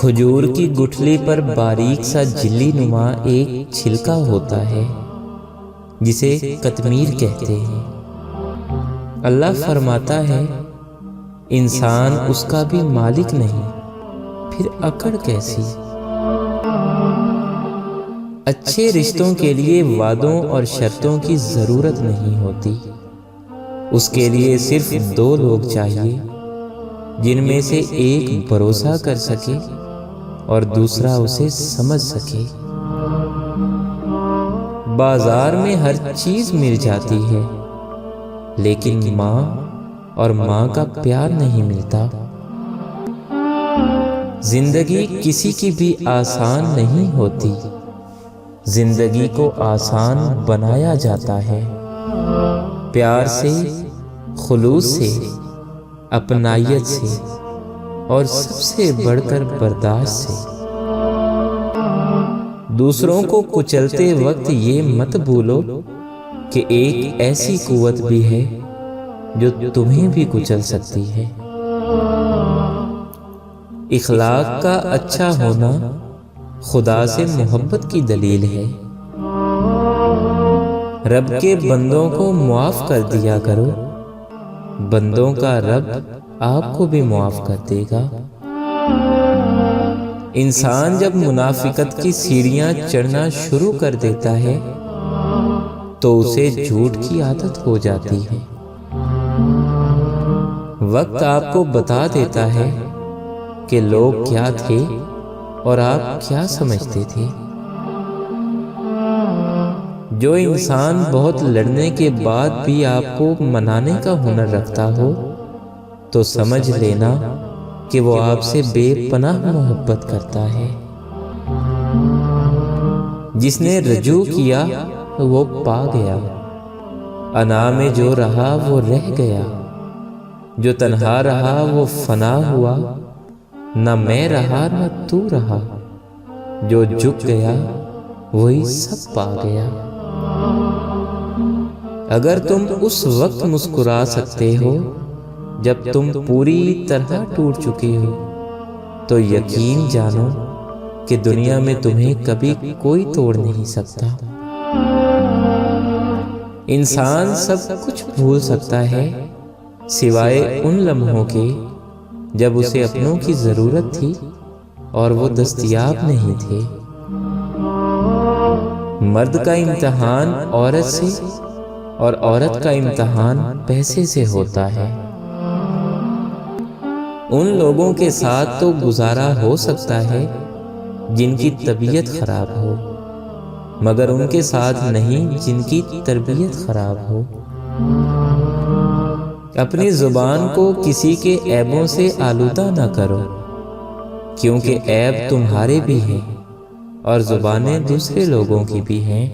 खजूर की गुठली पर बारीक सा झिल्ली नुमा एक छिलका होता है जिसे कतमीर कहते हैं। अल्लाह फरमाता है, इंसान उसका भी मालिक नहीं, फिर अकड़ कैसी। अच्छे रिश्तों के लिए वादों और शर्तों की जरूरत नहीं होती। उसके लिए सिर्फ दो लोग चाहिए, जिनमें से एक भरोसा कर सके और दूसरा उसे समझ सके। बाजार में हर चीज मिल जाती है, लेकिन माँ और माँ का प्यार नहीं मिलता। जिंदगी किसी की भी आसान नहीं होती, जिंदगी को आसान बनाया जाता है। प्यार से, खुलूस से, अपनायत से और सबसे बढ़कर बर्दाश्त से। दूसरों को कुचलते वक्त ये मत भूलो कि एक ऐसी कुव्वत भी है जो तुम्हें भी कुचल सकती है। इखलाक का अच्छा होना खुदा से मोहब्बत की दलील है। रब के बंदों को मुआफ कर दिया करो, बंदों का रब आपको भी मुआफ कर देगा। इंसान जब मुनाफिकत की सीढ़ियां चढ़ना शुरू कर देता है तो उसे झूठ की आदत हो जाती है। वक्त आपको बता देता है कि लोग क्या थे और आप क्या समझते थे। जो इंसान बहुत लड़ने के बाद भी आपको मनाने का हुनर रखता हो तो समझ लेना कि वो आपसे बेपनाह मोहब्बत करता है। जिसने रजू किया वो पा गया, अना में जो रहा वो रह गया। जो तन्हा रहा वो फना हुआ, न मैं रहा न तू रहा। जो झुक गया वही सब पा गया। अगर तुम उस वक्त मुस्कुरा सकते हो जब तुम पूरी तरह टूट चुके हो, तो यकीन जानो कि दुनिया में तुम्हें कभी कोई तोड़ नहीं सकता। इंसान सब कुछ भूल सकता है सिवाय उन लम्हों के जब उसे अपनों की जरूरत थी और वो दस्तयाब नहीं थे। मर्द का इम्तिहान औरत से और औरत का इम्तिहान पैसे से होता है। उन लोगों के साथ तो गुजारा हो सकता है जिनकी तबीयत खराब हो, मगर उनके साथ नहीं जिनकी तरबियत खराब हो। अपनी जुबान को किसी के ऐबों से आलूदा ना करो, क्योंकि ऐब तुम्हारे भी हैं और जुबानें दूसरे लोगों की भी हैं।